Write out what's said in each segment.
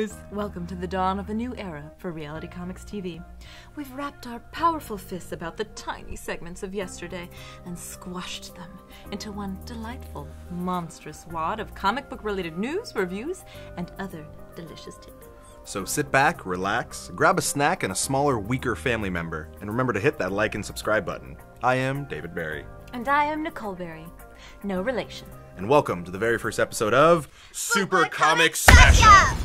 boys! Welcome to the dawn of a new era for reality comics TV. We've wrapped our powerful fists about the tiny segments of yesterday and squashed them into one delightful, monstrous wad of comic book-related news, reviews, and other delicious tidbits. So sit back, relax, grab a snack and a smaller, weaker family member, and remember to hit that like and subscribe button. I am David Barrie. And I am Nicole Barrie. No relation. And welcome to the very first episode of Super Comic Smash-Up!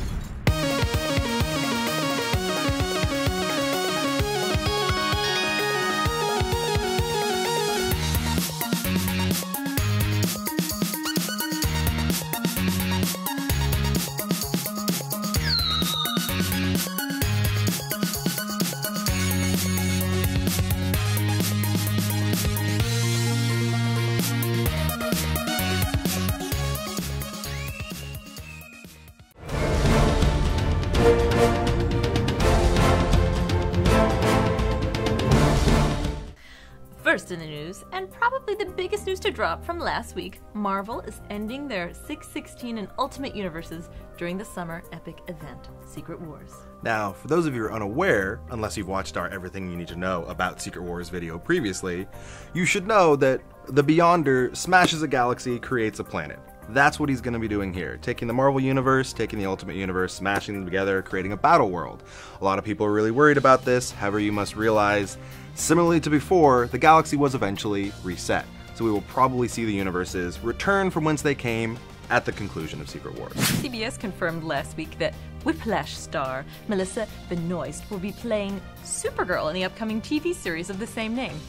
First in the news, and probably the biggest news to drop from last week, Marvel is ending their 616 and Ultimate Universes during the summer epic event, Secret Wars. Now, for those of you who are unaware, unless you've watched our Everything You Need to Know About Secret Wars video previously, you should know that the Beyonder smashes a galaxy, creates a planet. That's what he's going to be doing here, taking the Marvel Universe, taking the Ultimate Universe, smashing them together, creating a battle world. A lot of people are really worried about this, however you must realize, similarly to before, the galaxy was eventually reset. So we will probably see the universes return from whence they came at the conclusion of Secret Wars. CBS confirmed last week that Whiplash star Melissa Benoist will be playing Supergirl in the upcoming TV series of the same name.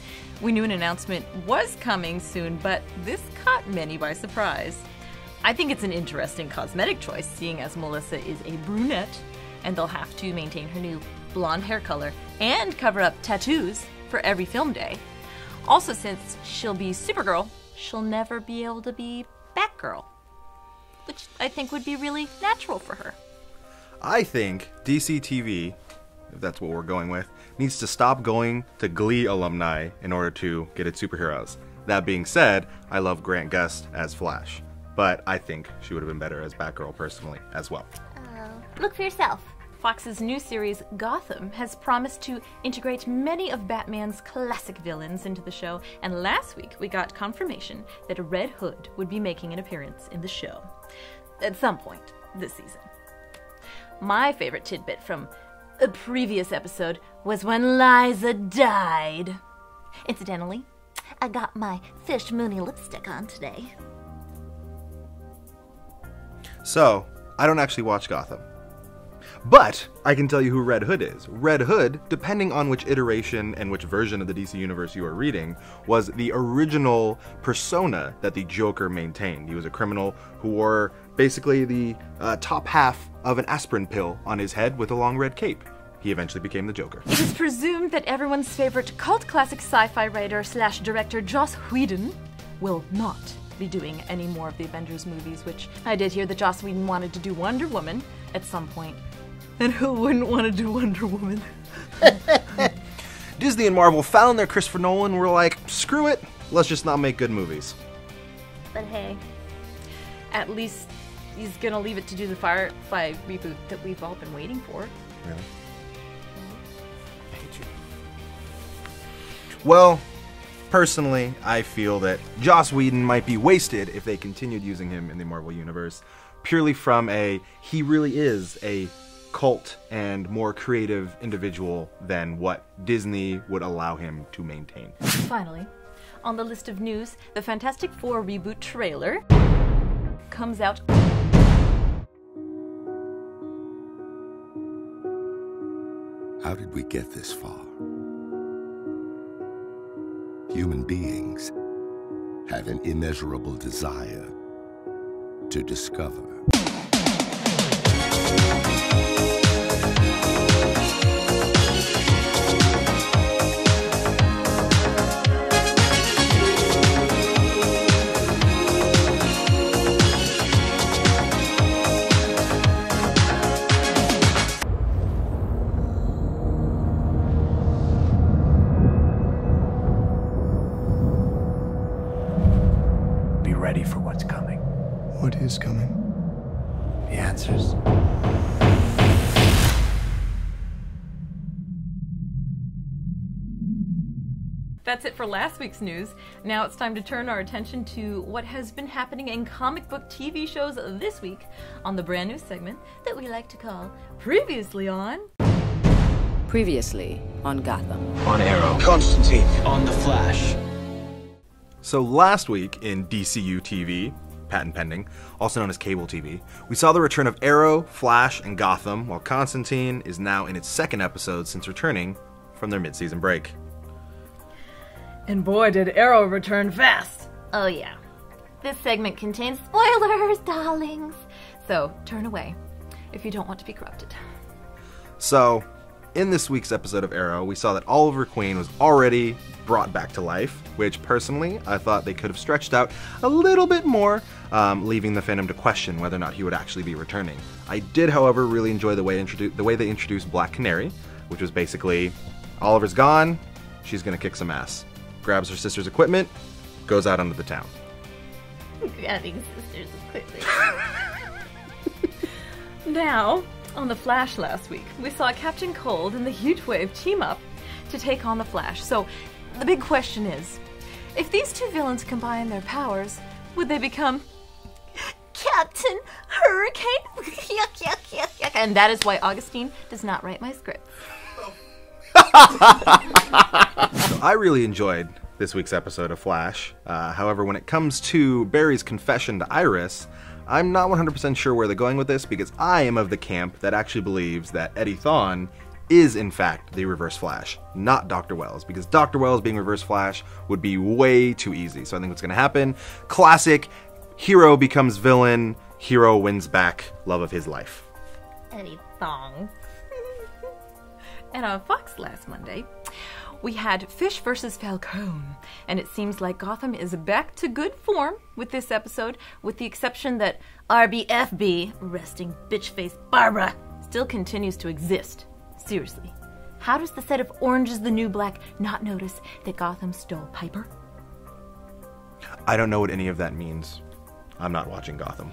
We knew an announcement was coming soon, but this caught many by surprise. I think it's an interesting cosmetic choice, seeing as Melissa is a brunette, and they'll have to maintain her new blonde hair color and cover up tattoos for every film day. Also, since she'll be Supergirl, she'll never be able to be Batgirl, which I think would be really natural for her. I think DC TV, if that's what we're going with, needs to stop going to Glee alumni in order to get its superheroes. That being said, I love Grant Gust as Flash, but I think she would have been better as Batgirl personally as well. Look for yourself. Fox's new series, Gotham, has promised to integrate many of Batman's classic villains into the show, and last week we got confirmation that Red Hood would be making an appearance in the show at some point this season. My favorite tidbit from a previous episode was when Liza died. Incidentally, I got my Fish Mooney lipstick on today. So, I don't actually watch Gotham. But I can tell you who Red Hood is. Red Hood, depending on which iteration and which version of the DC Universe you are reading, was the original persona that the Joker maintained. He was a criminal who wore basically the top half of an aspirin pill on his head with a long red cape. He eventually became the Joker. It is presumed that everyone's favorite cult classic sci-fi writer / director Joss Whedon will not be doing any more of the Avengers movies, which I did hear that Joss Whedon wanted to do Wonder Woman at some point. And who wouldn't want to do Wonder Woman? Disney and Marvel found their Christopher Nolan and were like, screw it, let's just not make good movies. But hey, at least he's gonna leave it to do the Firefly reboot that we've all been waiting for. Really? I hate you. Well, personally, I feel that Joss Whedon might be wasted if they continued using him in the Marvel Universe, purely from he really is a cult and more creative individual than what Disney would allow him to maintain. Finally, on the list of news, the Fantastic Four reboot trailer comes out. How did we get this far? Human beings have an immeasurable desire to discover. Be ready for what's coming. What is coming? The answers. That's it for last week's news. Now it's time to turn our attention to what has been happening in comic book TV shows this week on the brand new segment that we like to call Previously on... Previously on Gotham. On Arrow. Constantine. On The Flash. So last week in DCU TV, patent pending, also known as cable TV, we saw the return of Arrow, Flash, and Gotham, while Constantine is now in its second episode since returning from their mid-season break. And boy, did Arrow return fast! Oh yeah. This segment contains spoilers, darlings. So, turn away if you don't want to be corrupted. So, in this week's episode of Arrow, we saw that Oliver Queen was already brought back to life, which personally I thought they could have stretched out a little bit more, leaving the fandom to question whether or not he would actually be returning. I did, however, really enjoy the way they introduced Black Canary, which was basically, Oliver's gone, she's gonna kick some ass. Grabs her sister's equipment, goes out onto the town. Grabbing sisters quickly. Now, on The Flash last week, we saw Captain Cold and the Heatwave team up to take on the Flash. So, the big question is, if these two villains combine their powers, would they become Captain Hurricane? Yuck, yuck, yuck, yuck. And that is why Augustine does not write my script. So I really enjoyed this week's episode of Flash. However, when it comes to Barry's confession to Iris, I'm not 100% sure where they're going with this, because I am of the camp that actually believes that Eddie Thawne is in fact the Reverse Flash, not Dr. Wells, because Dr. Wells being Reverse Flash would be way too easy. So I think what's going to happen, classic, hero becomes villain, hero wins back love of his life. Eddie Thong. And on Fox last Monday, we had Fish vs. Falcone, and it seems like Gotham is back to good form with this episode, with the exception that RBFB, resting bitch-face Barbara, still continues to exist. Seriously, how does the set of Orange is the New Black not notice that Gotham stole Piper? I don't know what any of that means. I'm not watching Gotham.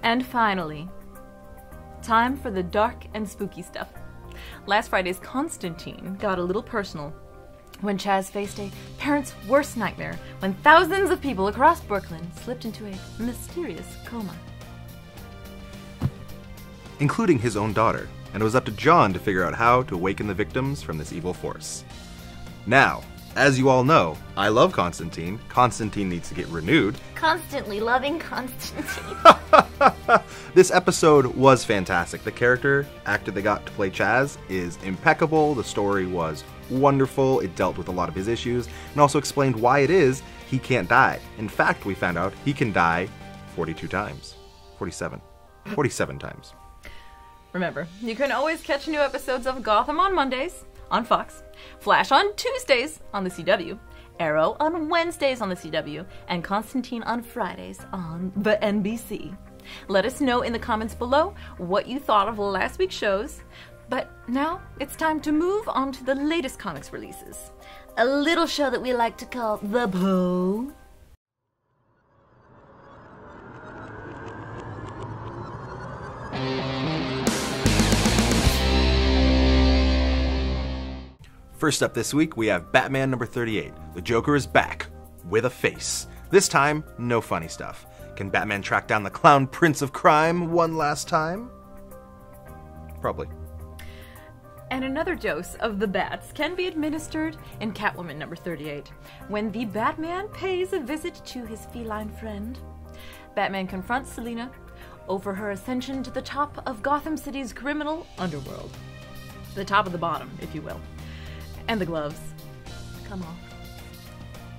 And finally, time for the dark and spooky stuff. Last Friday's Constantine got a little personal when Chaz faced a parent's worst nightmare when thousands of people across Brooklyn slipped into a mysterious coma. Including his own daughter, and it was up to John to figure out how to awaken the victims from this evil force. Now, as you all know, I love Constantine. Constantine needs to get renewed. Constantly loving Constantine. This episode was fantastic. The character actor they got to play Chaz is impeccable. The story was wonderful. It dealt with a lot of his issues and also explained why it is he can't die. In fact, we found out he can die 42 times. 47 times. Remember, you can always catch new episodes of Gotham on Mondays on Fox, Flash on Tuesdays on the CW, Arrow on Wednesdays on the CW, and Constantine on Fridays on the NBC. Let us know in the comments below what you thought of last week's shows. But now it's time to move on to the latest comics releases. A little show that we like to call The Poe. First up this week, we have Batman number 38. The Joker is back, with a face. This time, no funny stuff. Can Batman track down the clown prince of crime one last time? Probably. And another dose of the bats can be administered in Catwoman number 38, when the Batman pays a visit to his feline friend. Batman confronts Selina over her ascension to the top of Gotham City's criminal underworld. The top of the bottom, if you will. And the gloves come off.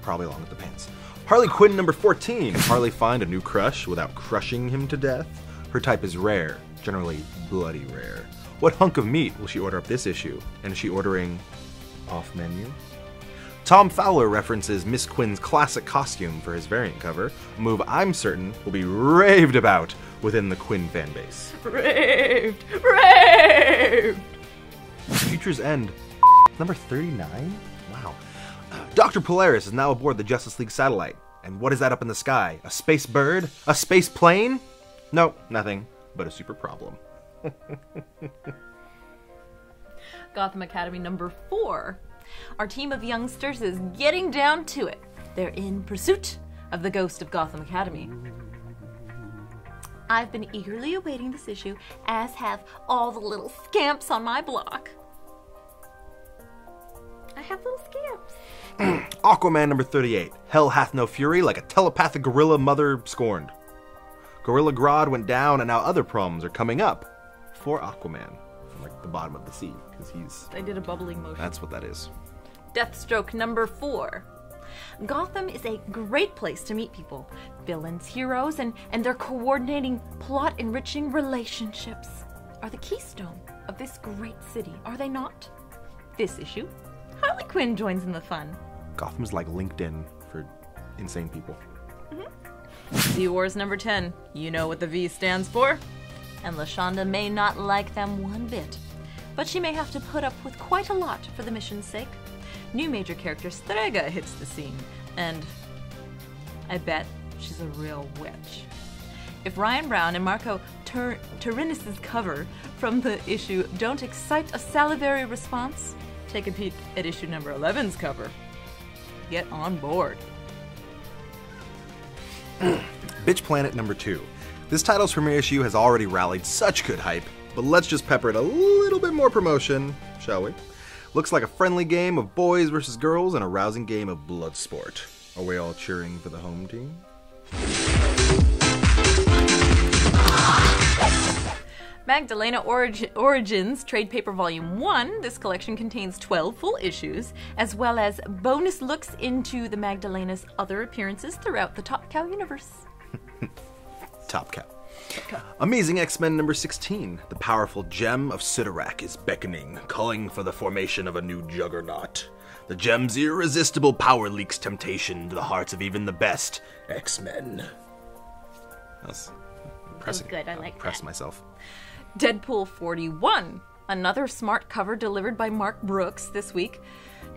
Probably along with the pants. Harley Quinn number 14. Can Harley find a new crush without crushing him to death? Her type is rare, generally bloody rare. What hunk of meat will she order up this issue? And is she ordering off menu? Tom Fowler references Miss Quinn's classic costume for his variant cover, a move I'm certain will be raved about within the Quinn fanbase. Raved! Raved! Future's End number 39? Wow. Dr. Polaris is now aboard the Justice League satellite. And what is that up in the sky? A space bird? A space plane? No, nothing but a super problem. Gotham Academy number 4. Our team of youngsters is getting down to it. They're in pursuit of the ghost of Gotham Academy. I've been eagerly awaiting this issue, as have all the little scamps on my block. I have little scamps. Aquaman number 38. Hell hath no fury, like a telepathic gorilla mother scorned. Gorilla Grodd went down, and now other problems are coming up for Aquaman. From like the bottom of the sea, because he's... I did a bubbling motion. That's what that is. Deathstroke number 4. Gotham is a great place to meet people. Villains, heroes, and their coordinating, plot-enriching relationships are the keystone of this great city, are they not? This issue, Harley Quinn joins in the fun. Gotham's like LinkedIn for insane people. V Wars number 10. You know what the V stands for? And LaShonda may not like them one bit, but she may have to put up with quite a lot for the mission's sake. New major character Strega hits the scene, and I bet she's a real witch. If Ryan Brown and Marco Turinis' cover from the issue don't excite a salivary response, take a peek at issue number 11's cover. Get on board. Bitch Planet number 2. This title's premiere issue has already rallied such good hype, but let's just pepper it a little bit more promotion, shall we? Looks like a friendly game of boys versus girls and a rousing game of blood sport. Are we all cheering for the home team? Magdalena Origins Trade Paper Volume 1. This collection contains 12 full issues, as well as bonus looks into the Magdalena's other appearances throughout the Top Cow universe. Top Cow. Amazing X-Men number 16. The powerful gem of Sidorak is beckoning, calling for the formation of a new juggernaut. The gem's irresistible power leaks temptation to the hearts of even the best X-Men. That's impressive. That was good, I like Impressed that. myself. Deadpool 41. Another smart cover delivered by Mark Brooks this week.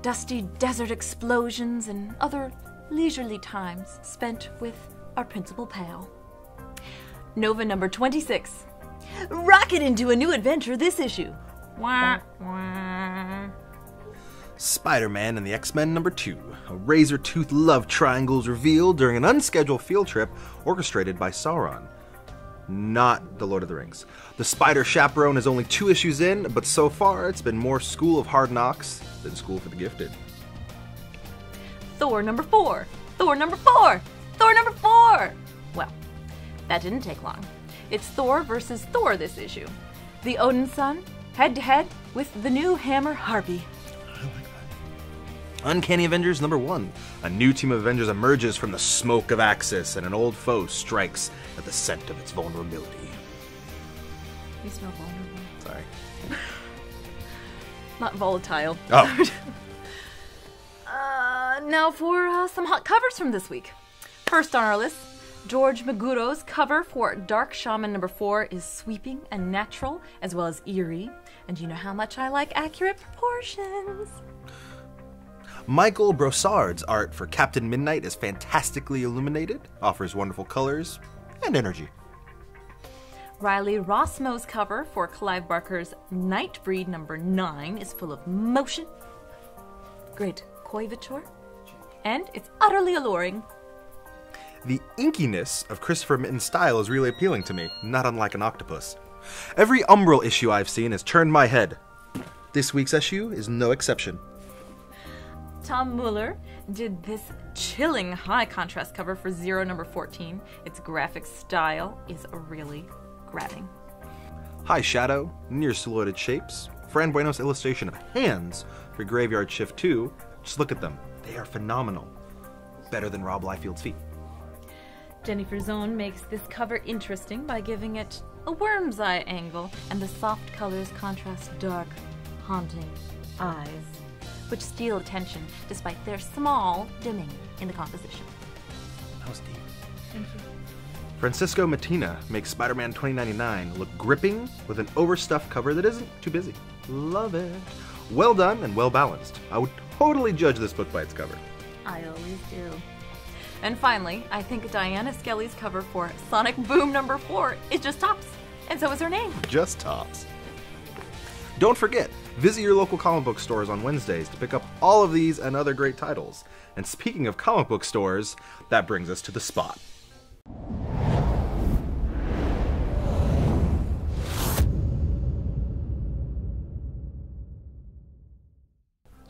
Dusty desert explosions and other leisurely times spent with our principal pal. Nova number 26. Rocket into a new adventure this issue. Wah, wah. Spider-Man and the X-Men number 2. A razor-toothed love triangle is revealed during an unscheduled field trip orchestrated by Sauron. Not the Lord of the Rings. The Spider Chaperone is only 2 issues in, but so far it's been more School of Hard Knocks than School for the Gifted. Thor number 4. Thor number 4. Thor number 4. Well, that didn't take long. It's Thor versus Thor this issue. The Odin son, head-to-head with the new hammer Harpy. Uncanny Avengers number 1. A new team of Avengers emerges from the smoke of Axis, and an old foe strikes at the scent of its vulnerability. You smell vulnerable. Sorry. Not volatile. Oh. Now for some hot covers from this week. First on our list, George Maguro's cover for Dark Shaman number 4 is sweeping and natural, as well as eerie. And you know how much I like accurate proportions. Michael Brossard's art for Captain Midnight is fantastically illuminated, offers wonderful colors and energy. Riley Rossmo's cover for Clive Barker's Nightbreed number 9 is full of motion, great coiffure, and it's utterly alluring. The inkiness of Christopher Mitton's style is really appealing to me, not unlike an octopus. Every Umbral issue I've seen has turned my head. This week's issue is no exception. Tom Mueller did this chilling high contrast cover for Zero number 14. Its graphic style is really grabbing. High shadow, near silhouetted shapes. Fran Bueno's illustration of hands for Graveyard Shift 2. Just look at them. They are phenomenal. Better than Rob Liefeld's feet. Jennifer Zone makes this cover interesting by giving it a worm's eye angle, and the soft colors contrast dark, haunting eyes, which steal attention despite their small dimming in the composition. That was deep. Thank you. Francisco Mattina makes Spider-Man 2099 look gripping with an overstuffed cover that isn't too busy. Love it. Well done and well balanced. I would totally judge this book by its cover. I always do. And finally, I think Diana Skelly's cover for Sonic Boom number 4 is just tops. And so is her name. Just tops. Don't forget, visit your local comic book stores on Wednesdays to pick up all of these and other great titles. And speaking of comic book stores, that brings us to the spot.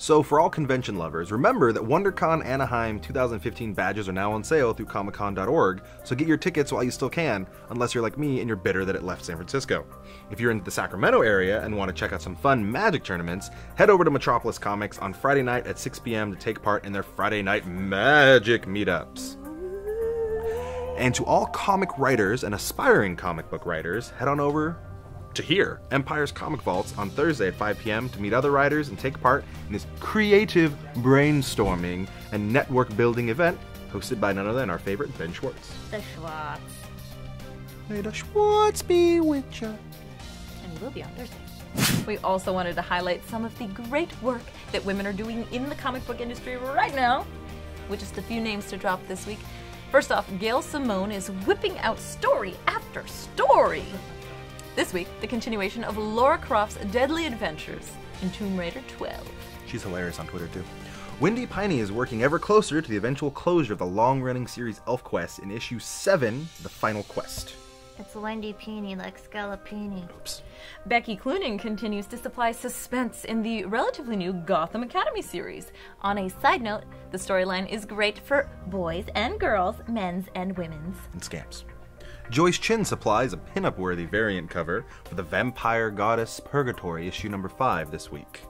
So for all convention lovers, remember that WonderCon Anaheim 2015 badges are now on sale through comiccon.org, so get your tickets while you still can, unless you're like me and you're bitter that it left San Francisco. If you're in the Sacramento area and want to check out some fun Magic tournaments, head over to Metropolis Comics on Friday night at 6 p.m. to take part in their Friday Night Magic meetups. And to all comic writers and aspiring comic book writers, head on over to here, Empire's Comic Vaults, on Thursday at 5 p.m. to meet other writers and take part in this creative brainstorming and network building event hosted by none other than our favorite Ben Schwartz. The Schwartz. May the Schwartz be with you. And he will be on Thursday. We also wanted to highlight some of the great work that women are doing in the comic book industry right now, with just a few names to drop this week. First off, Gail Simone is whipping out story after story. This week, the continuation of Lara Croft's deadly adventures in Tomb Raider 12. She's hilarious on Twitter, too. Wendy Piney is working ever closer to the eventual closure of the long-running series ElfQuest in issue 7, The Final Quest. It's Wendy Peony like Scalapini. Oops. Becky Cloonan continues to supply suspense in the relatively new Gotham Academy series. On a side note, the storyline is great for boys and girls, men's and women's. And scamps. Joyce Chin supplies a pin-up-worthy variant cover for the Vampire Goddess Purgatory issue number 5 this week.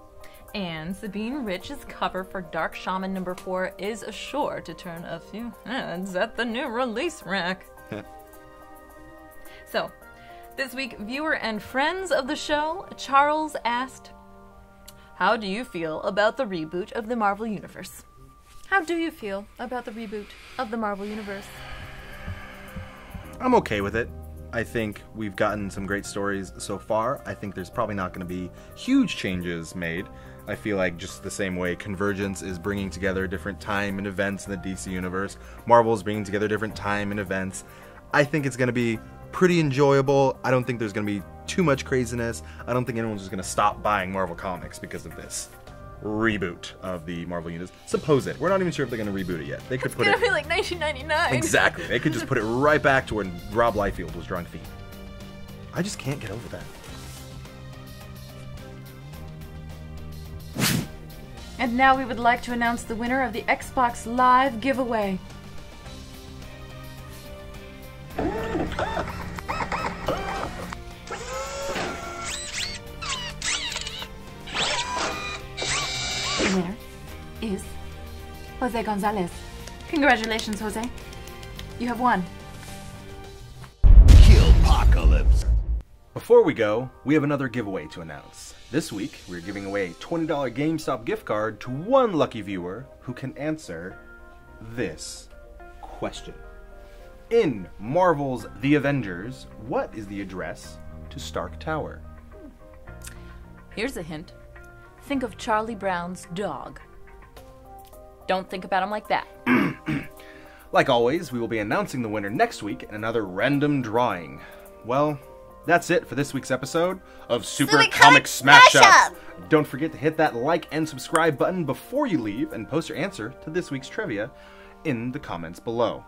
And Sabine Rich's cover for Dark Shaman number 4 is sure to turn a few heads at the new release rack. So, this week, viewer and friends of the show, Charles asked, how do you feel about the reboot of the Marvel Universe? How do you feel about the reboot of the Marvel Universe? I'm okay with it. I think we've gotten some great stories so far. I think there's probably not going to be huge changes made. I feel like just the same way Convergence is bringing together different time and events in the DC universe, Marvel is bringing together different time and events. I think it's going to be pretty enjoyable. I don't think there's going to be too much craziness. I don't think anyone's just going to stop buying Marvel Comics because of this reboot of the Marvel Universe. Supposed. We're not even sure if they're going to reboot it yet. They could put it... It's going to be like 1999. Exactly. They could just put it right back to when Rob Liefeld was drawing Fiend. I just can't get over that. And now we would like to announce the winner of the Xbox Live giveaway. The winner is Jose Gonzalez. Congratulations, Jose. You have won. Killpocalypse. Before we go, we have another giveaway to announce. This week, we're giving away a $20 GameStop gift card to one lucky viewer who can answer this question. In Marvel's The Avengers, what is the address to Stark Tower? Here's a hint. Think of Charlie Brown's dog. Don't think about him like that. Like always, we will be announcing the winner next week in another random drawing. Well, that's it for this week's episode of Super Comic Smash Up! Don't forget to hit that like and subscribe button before you leave and post your answer to this week's trivia in the comments below.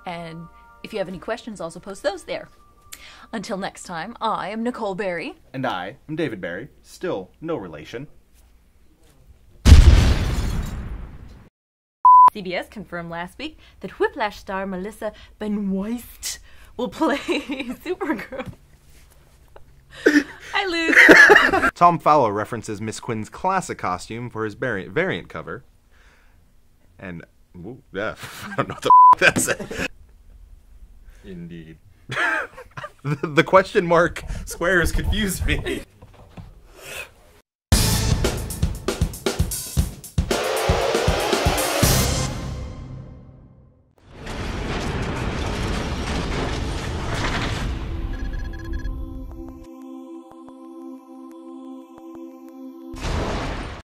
And if you have any questions, also post those there. Until next time, I am Nicole Barrie. And I am David Barrie, still no relation. CBS confirmed last week that Whiplash star Melissa Benoist will play Supergirl. I lose. Tom Fowler references Miss Quinn's classic costume for his variant cover. And, ooh, yeah, I don't know what the that said. Indeed. The question mark squares confused me.